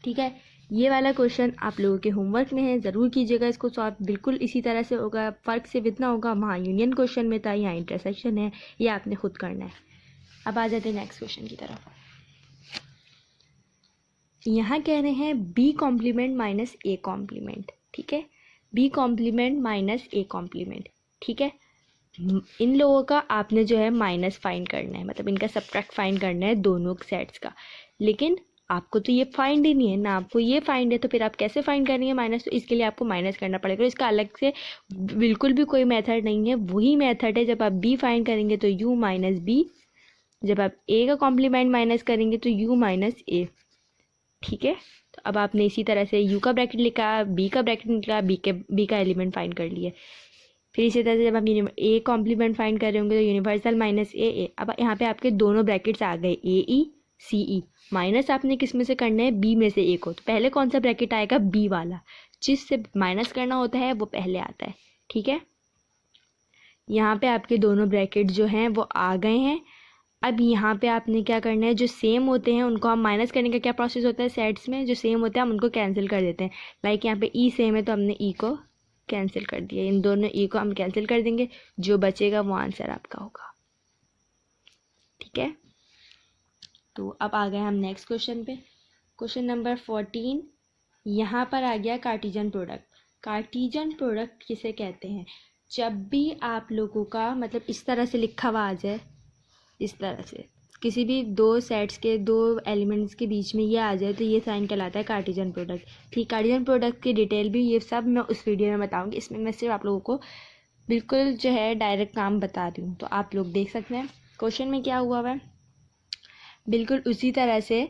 ठीक है। ये वाला क्वेश्चन आप लोगों के होमवर्क में है, ज़रूर कीजिएगा इसको सॉल्व, बिल्कुल इसी तरह से होगा, फ़र्क सिर्फ इतना होगा वहाँ यूनियन क्वेश्चन में था, यहाँ इंटरसेक्शन है, ये आपने खुद करना है। अब आ जाते हैं नेक्स्ट क्वेश्चन की तरफ। यहाँ कह रहे हैं B complement minus A complement, ठीक है, B complement minus A complement, ठीक है। इन लोगों का आपने जो है माइनस फाइंड करना है, मतलब इनका सब्ट्रैक्ट फाइंड करना है दोनों सेट्स का, लेकिन आपको तो ये फाइंड ही नहीं है ना, आपको ये फाइंड है तो फिर आप कैसे फाइंड करेंगे माइनस, तो इसके लिए आपको माइनस करना पड़ेगा। इसका अलग से बिल्कुल भी कोई मेथड नहीं है, वही मेथड है, जब आप बी फाइंड करेंगे तो u माइनस बी, जब आप ए का कॉम्प्लीमेंट माइनस करेंगे तो u माइनस ए, ठीक है। तो अब आपने इसी तरह से u का ब्रैकेट लिखा, b का ब्रैकेट निकला, b का एलिमेंट फाइंड कर लिया। फिर इसी तरह से जब आप ए कॉम्प्लीमेंट फाइंड कर रहे होंगे तो यूनिवर्सल माइनस ए। अब यहाँ पे आपके दोनों ब्रैकेट्स आ गए ए ई सी ई, माइनस आपने किस में से करना है, बी में से ए को। तो पहले कौन सा ब्रैकेट आएगा, बी वाला, जिससे माइनस करना होता है वो पहले आता है। ठीक है, यहाँ पे आपके दोनों ब्रैकेट जो हैं वो आ गए हैं। अब यहाँ पे आपने क्या करना है, जो सेम होते हैं उनको हम माइनस करने का क्या प्रोसेस होता है, सेट्स में जो सेम होते हैं हम उनको कैंसिल कर देते हैं। लाइक यहाँ पे ई सेम है तो हमने ई को कैंसिल कर दिया, इन दोनों ई को हम कैंसिल कर देंगे, जो बचेगा वो आंसर आपका होगा। ठीक है, तो अब आ गए हम नेक्स्ट क्वेश्चन पे। क्वेश्चन नंबर 14, यहाँ पर आ गया कार्टेशियन प्रोडक्ट। कार्टेशियन प्रोडक्ट किसे कहते हैं, जब भी आप लोगों का मतलब इस तरह से लिखा हुआ आ जाए, इस तरह से किसी भी दो सेट्स के दो एलिमेंट्स के बीच में ये आ जाए तो ये साइन कहलाता है कार्टेशियन प्रोडक्ट। ठीक, कार्टेशियन प्रोडक्ट की डिटेल भी ये सब मैं उस वीडियो में बताऊंगी, इसमें मैं सिर्फ आप लोगों को बिल्कुल जो है डायरेक्ट काम बता रही हूँ, तो आप लोग देख सकते हैं क्वेश्चन में क्या हुआ है। बिल्कुल उसी तरह से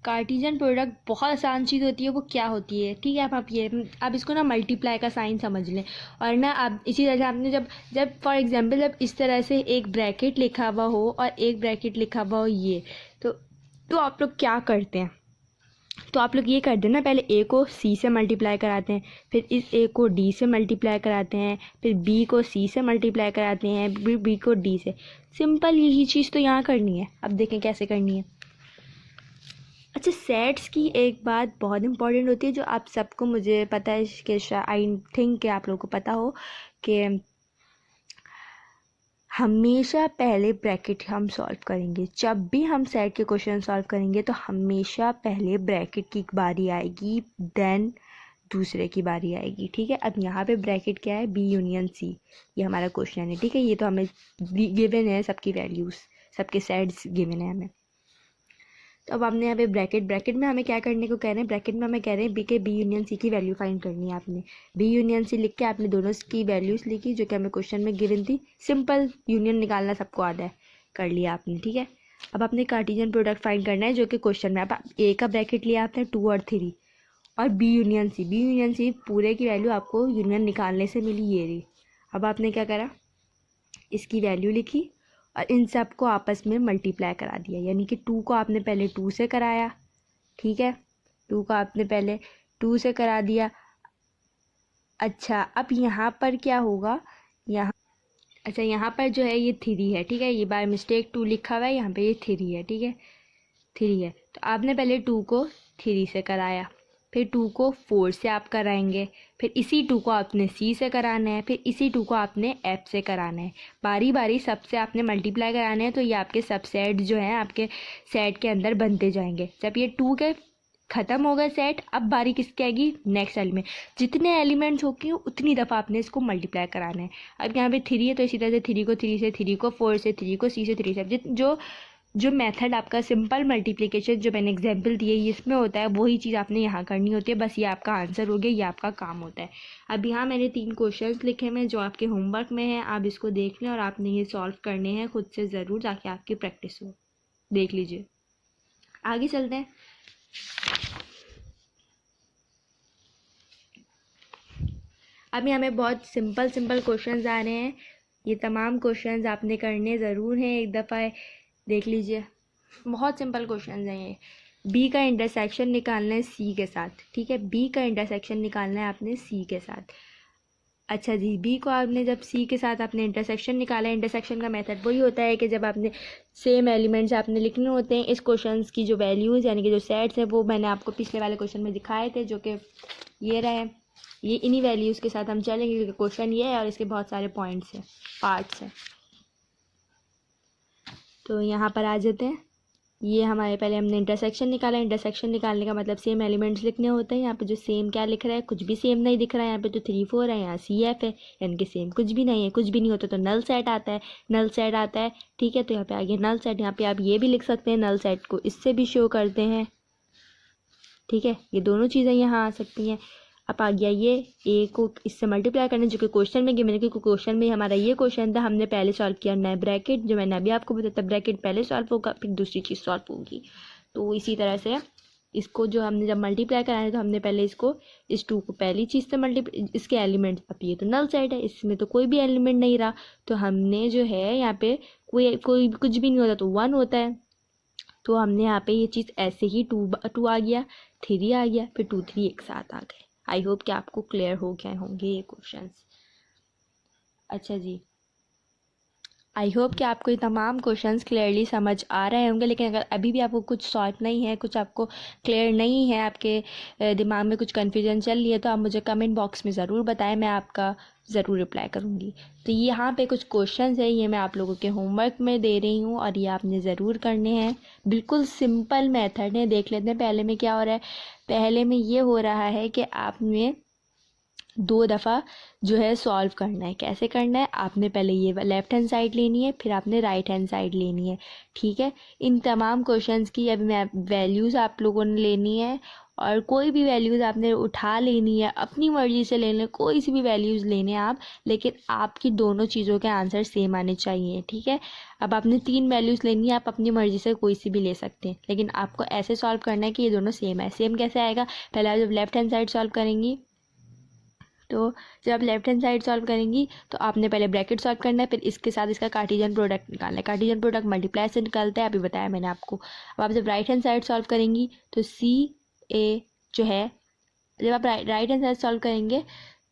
कार्टेशियन प्रोडक्ट बहुत आसान चीज़ होती है, वो क्या होती है। ठीक है, आप इसको ना मल्टीप्लाई का साइन समझ लें, और ना आप इसी तरह से आपने जब फॉर एग्जांपल जब इस तरह से एक ब्रैकेट लिखा हुआ हो और एक ब्रैकेट लिखा हुआ हो ये, तो आप लोग क्या करते हैं, तो आप लोग ये करते हैं ना, पहले ए को सी से मल्टीप्लाई कराते हैं, फिर इस ए को डी से मल्टीप्लाई कराते हैं, फिर बी को सी से मल्टीप्लाई कराते हैं, फिर बी को डी से। सिंपल यही चीज़ तो यहाँ करनी है। अब देखें कैसे करनी है। अच्छा, सेट्स की एक बात बहुत इंपॉर्टेंट होती है जो आप सबको, मुझे पता है कि आई थिंक कि आप लोगों को पता हो कि हमेशा पहले ब्रैकेट हम सॉल्व करेंगे। जब भी हम सेट के क्वेश्चन सॉल्व करेंगे तो हमेशा पहले ब्रैकेट की बारी आएगी, देन दूसरे की बारी आएगी। ठीक है, अब यहाँ पे ब्रैकेट क्या है, बी यूनियन सी, ये हमारा क्वेश्चन है। ठीक है, ये तो हमें गिवन है, सबकी वैल्यूज़ सबके सेट्स गिवन है हमें। तो अब आपने यहाँ पे ब्रैकेट में हमें क्या करने को कह रहे हैं, ब्रैकेट में हमें कह रहे हैं बी के बी यूनियन सी की वैल्यू फाइंड करनी है। आपने बी यूनियन सी लिख के आपने दोनों की वैल्यूज़ लिखी जो कि हमें क्वेश्चन में गिवन थी। सिंपल यूनियन निकालना सबको आता है, कर लिया आपने। ठीक है, अब आपने कार्टेशियन प्रोडक्ट फाइंड करना है जो कि क्वेश्चन में। अब ए का ब्रैकेट लिया आपने 2 और 3, और बी यूनियन सी पूरे की वैल्यू आपको यूनियन निकालने से मिली, ये रही। अब आपने क्या करा, इसकी वैल्यू लिखी और इन सब को आपस में मल्टीप्लाई करा दिया, यानी कि 2 को आपने पहले 2 से कराया। ठीक है, 2 को आपने पहले 2 से करा दिया। अच्छा, अब यहाँ पर क्या होगा, यहाँ पर जो है ये 3 है। ठीक है, ये बाय मिस्टेक 2 लिखा हुआ है, यहाँ पे ये 3 है। ठीक है, 3 है, तो आपने पहले 2 को 3 से कराया, फिर 2 को 4 से आप कराएंगे, फिर इसी 2 को आपने सी से कराना है, फिर इसी 2 को आपने एफ से कराना है। बारी बारी सबसे आपने मल्टीप्लाई कराना है, तो ये आपके सब सेट जो हैं आपके सेट के अंदर बनते जाएंगे। जब ये 2 के ख़त्म हो गए सेट, अब बारी किसकी आएगी, नेक्स्ट एलिमेंट। जितने एलिमेंट्स होंगे उतनी दफ़ा आपने इसको मल्टीप्लाई कराना है। अब यहाँ पे 3 है तो इसी तरह से 3 को 3 से, 3 को 4 से, 3 को सी से, 3 से। जो मेथड आपका सिंपल मल्टीप्लिकेशन जो मैंने एग्जांपल दिए इसमें होता है, वही चीज़ आपने यहाँ करनी होती है। बस ये आपका आंसर हो गया, ये आपका काम होता है। अब यहाँ मैंने 3 क्वेश्चंस लिखे हैं जो आपके होमवर्क में हैं, आप इसको देख लें और आपने ये सॉल्व करने हैं खुद से ज़रूर, ताकि आपकी प्रैक्टिस हो। देख लीजिए, आगे चलते हैं। अभी हमें बहुत सिंपल क्वेश्चंस आ रहे हैं, ये तमाम क्वेश्चंस आपने करने ज़रूर हैं, एक दफ़ा देख लीजिए। बहुत सिंपल क्वेश्चन हैं ये। बी का इंटरसेक्शन निकालना है सी के साथ। ठीक है, बी का इंटरसेक्शन निकालना है आपने सी के साथ। अच्छा जी, बी को आपने जब सी के साथ आपने इंटरसेक्शन निकाला, इंटरसेक्शन का मेथड वही होता है कि जब आपने सेम एलिमेंट्स आपने लिखने होते हैं। इस क्वेश्चन की जो वैल्यूज़ यानी कि जो सेट्स हैं वो मैंने आपको पिछले वाले क्वेश्चन में दिखाए थे, जो कि ये रहे। ये इन्हीं वैल्यूज़ के साथ हम चलेंगे क्योंकि क्वेश्चन ये है और इसके बहुत सारे पॉइंट्स हैं, पार्ट्स हैं। तो यहाँ पर आ जाते हैं। ये हमारे पहले हमने इंटरसेक्शन निकाला। इंटरसेक्शन निकालने का मतलब सेम एलिमेंट्स लिखने होते हैं। यहाँ पे जो सेम क्या लिख रहा है, कुछ भी सेम नहीं दिख रहा है। यहाँ पे तो 3 4 है, यहाँ सी एफ है, यानी कि सेम कुछ भी नहीं है। कुछ भी नहीं होता तो नल सेट आता है, नल सेट आता है। ठीक है, तो यहाँ पे आ गया नल सेट। यहाँ पे आप ये भी लिख सकते हैं, नल सेट को इससे भी शो करते हैं। ठीक है, ये दोनों चीज़ें यहाँ आ सकती हैं। अब आ गया ये ए को इससे मल्टीप्लाई करना, जो कि क्वेश्चन में गिवन है, क्योंकि क्वेश्चन में हमारा ये क्वेश्चन था, हमने पहले सॉल्व किया नए ब्रैकेट, जो मैंने अभी आपको बताया था। ब्रैकेट पहले सॉल्व होगा, फिर दूसरी चीज़ सॉल्व होगी। तो इसी तरह से इसको जो हमने जब मल्टीप्लाई कराना है तो हमने पहले इसको इस 2 को पहली चीज़ से मल्टीप्लाई, इसके एलिमेंट, अब ये तो नल सेट है, इसमें तो कोई भी एलिमेंट नहीं रहा, तो हमने जो है यहाँ पे कोई कोई कुछ भी नहीं होता तो 1 होता है, तो हमने यहाँ पे ये चीज़ ऐसे ही 2 आ गया, 3 आ गया, फिर 2 3 एक साथ आ गए। आई होप कि आपको क्लियर हो गए होंगे ये क्वेश्चंस। अच्छा जी, आई होप कि आपको ये तमाम क्वेश्चंस क्लियरली समझ आ रहे होंगे, लेकिन अगर अभी भी आपको कुछ सॉर्ट नहीं है, कुछ आपको क्लियर नहीं है, आपके दिमाग में कुछ कन्फ्यूजन चल रही है, तो आप मुझे कमेंट बॉक्स में ज़रूर बताएं, मैं आपका ज़रूर रिप्लाई करूँगी। तो यहाँ पे कुछ क्वेश्चंस है, ये मैं आप लोगों के होमवर्क में दे रही हूँ और ये आपने ज़रूर करने हैं। बिल्कुल सिंपल मेथड है, देख लेते हैं पहले में क्या हो रहा है। पहले में ये हो रहा है कि आपने 2 दफ़ा जो है सॉल्व करना है। कैसे करना है, आपने पहले ये लेफ़्ट हैंड साइड लेनी है, फिर आपने राइट हैंड साइड लेनी है, ठीक है। इन तमाम क्वेश्चंस की अभी मैं वैल्यूज़ आप लोगों ने लेनी है, और कोई भी वैल्यूज़ आपने उठा लेनी है, अपनी मर्ज़ी से ले लें, कोई सी भी वैल्यूज़ लेने आप, लेकिन आपकी दोनों चीज़ों के आंसर सेम आने चाहिए, ठीक है। अब आपने 3 वैल्यूज़ लेनी है, आप अपनी मर्ज़ी से कोई सी भी ले सकते हैं, लेकिन आपको ऐसे सॉल्व करना है कि ये दोनों सेम है। सेम कैसे आएगा, पहले आप जब लेफ़्ट हैंड साइड सॉल्व करेंगी, तो जब आप लेफ्ट हैंड साइड सॉल्व करेंगी तो आपने पहले ब्रैकेट सॉल्व करना है, फिर इसके साथ इसका कार्टेशियन प्रोडक्ट निकालना है। कार्टेशियन प्रोडक्ट मल्टीप्लाई से निकलता है, अभी बताया मैंने आपको। अब आप जब राइट हैंड साइड सॉल्व करेंगी तो सी ए जो है, जब आप राइट हैंड साइड सॉल्व करेंगे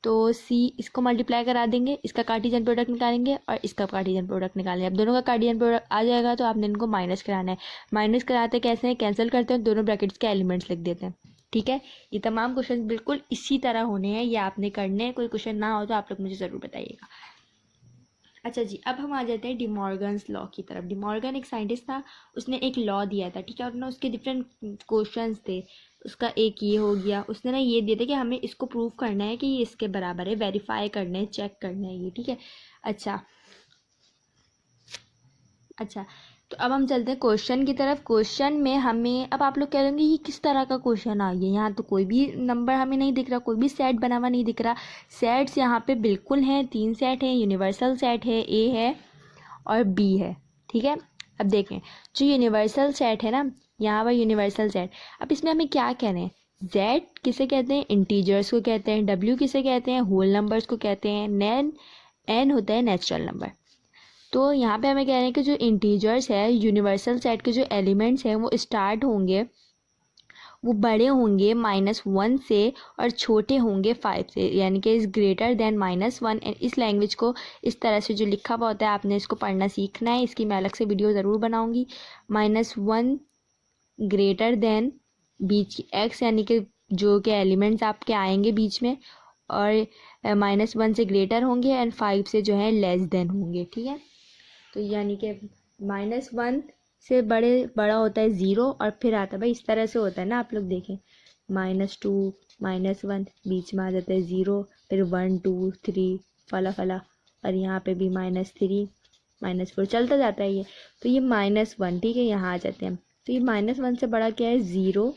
तो सी इसको मल्टीप्लाई करा देंगे, इसका कार्टेशियन प्रोडक्ट निकालेंगे और इसका कार्टेशियन प्रोडक्ट निकालेंगे। अब दोनों का कार्टेशियन प्रोडक्ट आ जाएगा तो आपने इनको माइनस कराना है। माइनस कराते कैसे हैं, कैंसिल करते हैं, दोनों ब्रैकेट्स के एलिमेंट्स लिख देते हैं, ठीक है। ये तमाम क्वेश्चन बिल्कुल इसी तरह होने हैं, ये आपने करने हैं। कोई क्वेश्चन ना हो तो आप लोग मुझे ज़रूर बताइएगा। अच्छा जी, अब हम आ जाते हैं डिमॉर्गन्स लॉ की तरफ। डिमॉर्गन एक साइंटिस्ट था, उसने एक लॉ दिया था, ठीक है, और ना उसके डिफरेंट क्वेश्चंस थे। उसका एक ये हो गया, उसने ना ये दिया था कि हमें इसको प्रूव करना है कि ये इसके बराबर है, वेरीफाई करना है, चेक करना है ये, ठीक है। अच्छा, तो अब हम चलते हैं क्वेश्चन की तरफ। क्वेश्चन में हमें, अब आप लोग कह रहे होंगे ये किस तरह का क्वेश्चन आ गया, यहाँ तो कोई भी नंबर हमें नहीं दिख रहा, कोई भी सेट बना हुआ नहीं दिख रहा। सेट्स यहाँ पे बिल्कुल हैं, 3 सेट हैं, यूनिवर्सल सेट है, ए है और बी है, ठीक है। अब देखें, जो यूनिवर्सल सेट है ना, यहाँ पर यूनिवर्सल सेट, अब इसमें हमें क्या कहना है, जेड किसे कहते हैं, इंटीजर्स को कहते हैं, डब्ल्यू किसे कहते हैं, होल नंबर्स को कहते हैं, एन होता है नेचुरल नंबर। तो यहाँ पे हमें कह रहे हैं कि जो इंटीजर्स है, यूनिवर्सल सेट के जो एलिमेंट्स हैं वो स्टार्ट होंगे, वो बड़े होंगे -1 से और छोटे होंगे 5 से, यानी कि इज़ ग्रेटर देन -1। इस लैंग्वेज को इस तरह से जो लिखा हुआ होता है आपने इसको पढ़ना सीखना है, इसकी मैं अलग से वीडियो ज़रूर बनाऊँगी। -1 ग्रेटर देन बीच की एक्स, यानी कि जो के एलिमेंट्स आपके आएंगे बीच में, और -1 से ग्रेटर होंगे एंड 5 से जो है लेस देन होंगे, ठीक है। तो यानी कि -1 से बड़ा होता है 0, और फिर आता है, भाई इस तरह से होता है ना, आप लोग देखें, -2 -1 बीच में आ जाता है 0, फिर 1 2 3 फला फला, और यहाँ पे भी -3 -4 चलता जाता है ये। तो ये -1, ठीक है, यहाँ आ जाते हैं हम। तो ये -1 से बड़ा क्या है, 0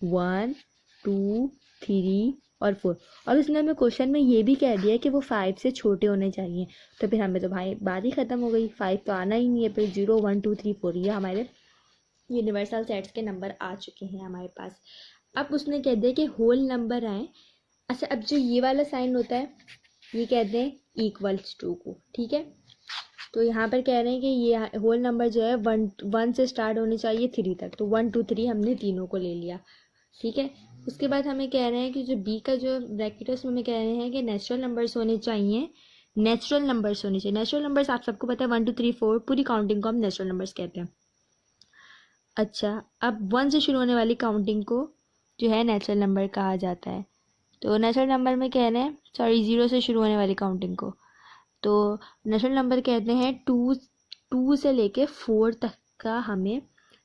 1 2 3 और 4, और उसने हमें क्वेश्चन में ये भी कह दिया कि वो 5 से छोटे होने चाहिए। तो फिर हमें तो भाई बात ही ख़त्म हो गई, 5 तो आना ही नहीं है, फिर 0 1 2 3 4 ये हमारे यूनिवर्सल सेट्स के नंबर आ चुके हैं हमारे पास। अब उसने कह दिया कि होल नंबर आए। अच्छा, अब जो ये वाला साइन होता है ये कहते हैं इक्वल्स टू को, ठीक है। तो यहाँ पर कह रहे हैं कि ये होल नंबर जो है 1 से स्टार्ट होने चाहिए 3 तक, तो 1 2 3 हमने तीनों को ले लिया, ठीक है। उसके बाद हमें कह रहे हैं कि जो बी का जो ब्रैकेट है उसमें हमें कह रहे हैं कि नेचुरल नंबर्स होने चाहिए, नेचुरल नंबर्स होने चाहिए। नेचुरल नंबर्स आप सबको पता है 1 2 3 4 पूरी काउंटिंग को हम नेचुरल नंबर्स कहते हैं। अच्छा, अब 1 से शुरू होने वाली काउंटिंग को जो है नेचुरल नंबर कहा जाता है। तो नेचुरल नंबर में कह रहे हैं, सॉरी 0 से शुरू होने वाली काउंटिंग को तो नेचुरल नंबर कहते हैं। 2 से लेके 4 तक का हमें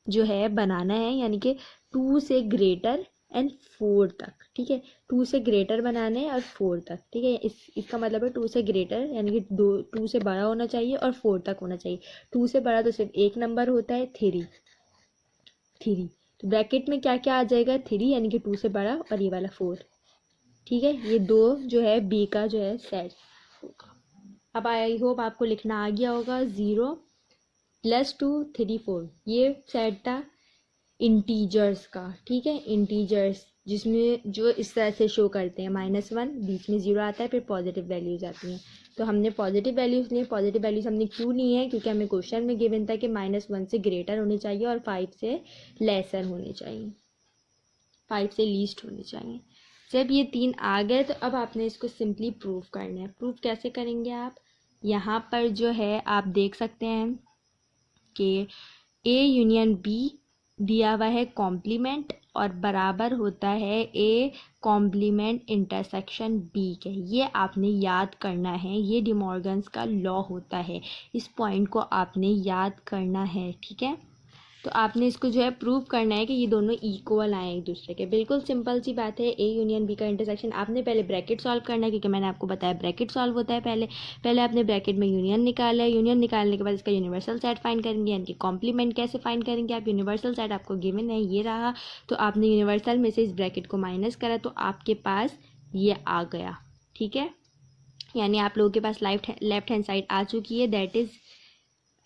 जो है बनाना है, यानी कि 2 से ग्रेटर एंड 4 तक, ठीक है। 2 से ग्रेटर बनाने और 4 तक, ठीक है। इसका मतलब है 2 से ग्रेटर यानी कि 2 से बड़ा होना चाहिए और 4 तक होना चाहिए। 2 से बड़ा तो सिर्फ एक नंबर होता है, 3। तो ब्रैकेट में क्या क्या आ जाएगा, 3 यानी कि 2 से बड़ा, और ये वाला 4, ठीक है। ये 2 जो है बी का जो है सेट होगा। अब आई होप आपको लिखना आ गया होगा, 0 + 2 3 4 ये सेट था इंटीजर्स का, ठीक है, इंटीजर्स जिसमें जो इस तरह से शो करते हैं -1, बीच में 0 आता है, फिर पॉजिटिव वैल्यूज़ आती हैं। तो हमने पॉजिटिव वैल्यूज़ ली। पॉजिटिव वैल्यूज़ हमने क्यों ली है? क्योंकि हमें क्वेश्चन में गिवन था कि -1 से ग्रेटर होनी चाहिए और 5 से लेसर होनी चाहिए, 5 से लीस्ट होनी चाहिए। जब ये 3 आ गए तो अब आपने इसको सिंपली प्रूव करना है। प्रूव कैसे करेंगे आप? यहाँ पर जो है आप देख सकते हैं कि ए यूनियन बी दिया हुआ है कॉम्प्लीमेंट और बराबर होता है ए कॉम्प्लीमेंट इंटरसेक्शन बी के। ये आपने याद करना है, ये डिमॉर्गन्स का लॉ होता है। इस पॉइंट को आपने याद करना है, ठीक है। तो आपने इसको जो है प्रूव करना है कि ये दोनों इक्वल आए एक दूसरे के। बिल्कुल सिंपल सी बात है, ए यूनियन बी का इंटरसेक्शन। आपने पहले ब्रैकेट सॉल्व करना है, क्योंकि मैंने आपको बताया ब्रैकेट सॉल्व होता है। पहले आपने ब्रैकेट में यूनियन निकाला है। यूनियन निकालने के बाद इसका यूनिवर्सल सेट फाइंड करेंगे, यानी कि कॉम्प्लीमेंट कैसे फाइंड करेंगे आप? यूनिवर्सल सेट आपको गिवन है, ये रहा। तो आपने यूनिवर्सल में से इस ब्रैकेट को माइनस करा तो आपके पास ये आ गया, ठीक है। यानी आप लोगों के पास लेफ्ट हैंड साइड आ चुकी है, दैट इज़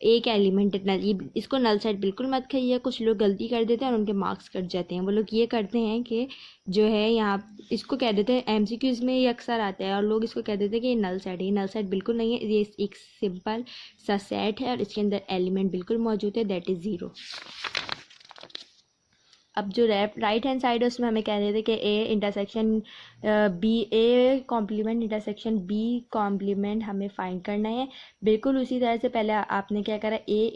एक एलिमेंट नल। इसको नल साइड बिल्कुल मत खाइए। कुछ लोग गलती कर देते हैं और उनके मार्क्स कट जाते हैं। वो लोग ये करते हैं कि जो है यहाँ इसको कह देते हैं, एमसीक्यूज में ये अक्सर आता है और लोग इसको कह देते हैं कि ये नल सेट है। ये नल सेट बिल्कुल नहीं है, ये एक सिंपल सा सेट है और इसके अंदर एलिमेंट बिल्कुल मौजूद है, दैट इज़ 0। अब जो राइट हैंड साइड है उसमें हमें कह रहे थे कि A intersection B, A complement intersection B complement हमें फाइंड करना है। बिल्कुल उसी तरह से पहले आपने क्या करा, ए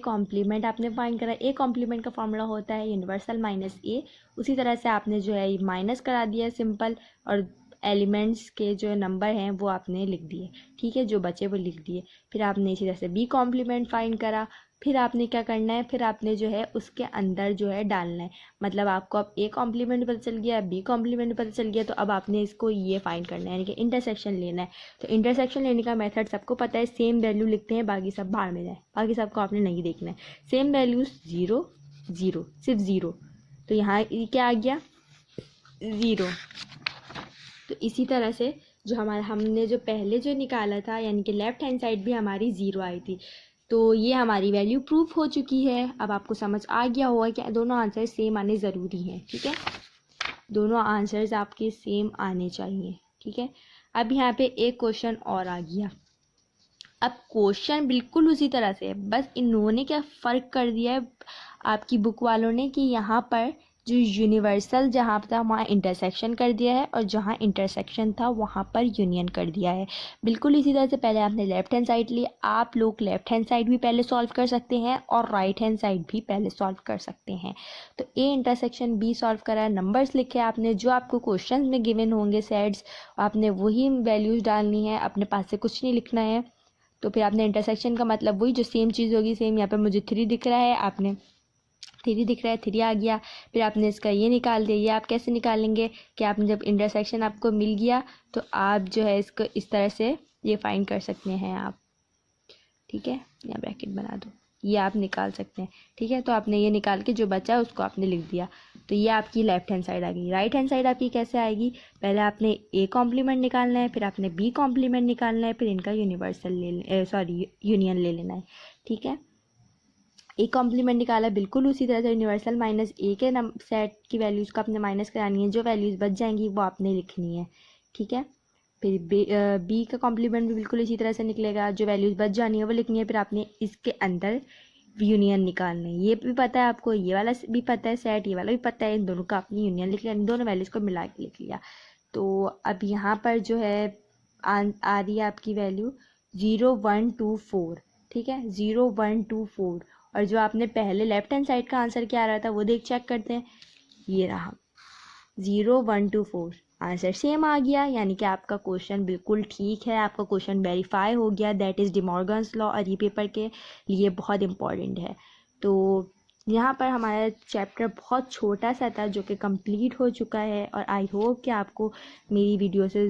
कॉम्प्लीमेंट आपने फाइंड करा। ए कॉम्प्लीमेंट का फॉर्मूला होता है यूनिवर्सल माइनस ए। उसी तरह से आपने जो है माइनस करा दिया सिंपल, और एलिमेंट्स के जो नंबर हैं वो आपने लिख दिए, ठीक है, जो बचे वो लिख दिए। फिर आपने इसी तरह से बी कॉम्प्लीमेंट फाइंड करा। फिर आपने क्या करना है, फिर आपने जो है उसके अंदर जो है डालना है। मतलब आपको अब ए कॉम्प्लीमेंट पता चल गया, बी कॉम्प्लीमेंट पता चल गया, तो अब आपने इसको ये फाइंड करना है, यानी कि इंटरसेक्शन लेना है। तो इंटरसेक्शन लेने का मेथड सबको पता है, सेम वैल्यू लिखते हैं, बाकी सब बाहर में जाए, बाकी सबको आपने नहीं देखना है। सेम वैल्यूज 0 0, सिर्फ 0। तो यहाँ क्या आ गया, 0। तो इसी तरह से जो हमने जो पहले जो निकाला था, यानी कि लेफ्ट हैंड साइड भी हमारी 0 आई थी। तो ये हमारी वैल्यू प्रूफ हो चुकी है। अब आपको समझ आ गया होगा कि दोनों आंसर सेम आने ज़रूरी हैं, ठीक है। दोनों आंसर्स आपके सेम आने चाहिए, ठीक है। अब यहाँ पे एक क्वेश्चन और आ गया। अब क्वेश्चन बिल्कुल उसी तरह से है, बस इन्होंने क्या फ़र्क कर दिया है आपकी बुक वालों ने, कि यहाँ पर जो यूनिवर्सल जहाँ था वहाँ इंटरसेक्शन कर दिया है, और जहाँ इंटरसेक्शन था वहाँ पर यूनियन कर दिया है। बिल्कुल इसी तरह से पहले आपने लेफ्ट हैंड साइड ली। आप लोग लेफ्ट हैंड साइड भी पहले सॉल्व कर सकते हैं और राइट हैंड साइड भी पहले सॉल्व कर सकते हैं। तो ए इंटरसेक्शन बी सॉल्व करा, नंबर्स लिखे आपने, जो आपको क्वेश्चन में गिवन होंगे सेट्स, आपने वही वैल्यूज़ डालनी है, अपने पास से कुछ नहीं लिखना है। तो फिर आपने इंटरसेक्शन का मतलब वही जो सेम चीज़ होगी, सेम। यहाँ पर मुझे 3 दिख रहा है, आपने 3 दिख रहा है, 3 आ गया। फिर आपने इसका ये निकाल दिया। ये आप कैसे निकालेंगे कि आपने जब इंटरसेक्शन आपको मिल गया तो आप जो है इसको इस तरह से ये फाइंड कर सकते हैं आप, ठीक है। या ब्रैकेट बना दो, ये आप निकाल सकते हैं, ठीक है। तो आपने ये निकाल के जो बचा है उसको आपने लिख दिया। तो ये आपकी लेफ्ट हैंड साइड आ गई। राइट हैंड साइड आपकी कैसे आएगी, पहले आपने ए कॉम्प्लीमेंट निकालना है, फिर आपने बी कॉम्प्लीमेंट निकालना है, फिर इनका यूनियन ले लेना है, ठीक है। ए कॉम्प्लीमेंट निकाला, बिल्कुल उसी तरह से यूनिवर्सल माइनस ए के सेट की वैल्यूज़ को आपने माइनस करानी है, जो वैल्यूज़ बच जाएंगी वो आपने लिखनी है, ठीक है। फिर बी का कॉम्प्लीमेंट भी बिल्कुल इसी तरह से निकलेगा, जो वैल्यूज़ बच जानी है वो लिखनी है। फिर आपने इसके अंदर यूनियन निकालना है। ये भी पता है आपको, ये वाला भी पता है सेट, ये वाला भी पता है, इन दोनों का आपने यूनियन लिख लिया, इन दोनों वैल्यूज़ को मिला के लिख लिया। तो अब यहाँ पर जो है आ रही है आपकी वैल्यू 0 1 2 4, ठीक है, 0 1 2 4। और जो आपने पहले लेफ्ट हैंड साइड का आंसर क्या आ रहा था वो चेक करते हैं। ये रहा 0 1 2 4, आंसर सेम आ गया, यानी कि आपका क्वेश्चन बिल्कुल ठीक है, आपका क्वेश्चन वेरीफाई हो गया। दैट इज़ डिमॉर्गन्स लॉ, और ये पेपर के लिए बहुत इंपॉर्टेंट है। तो यहाँ पर हमारा चैप्टर बहुत छोटा सा था जो कि कंप्लीट हो चुका है, और आई होप कि आपको मेरी वीडियो से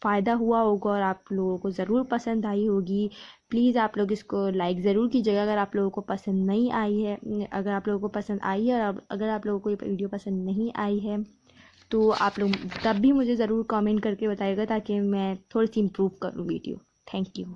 फ़ायदा हुआ होगा और आप लोगों को ज़रूर पसंद आई होगी। प्लीज़ आप लोग इसको लाइक ज़रूर कीजिएगा अगर आप लोगों को पसंद नहीं आई है। अगर आप लोगों को पसंद आई है, और अगर आप लोगों को ये वीडियो पसंद नहीं आई है तो आप लोग तब भी मुझे ज़रूर कमेंट करके बताइएगा, ताकि मैं थोड़ी सी इम्प्रूव करूँ वीडियो। Thank you.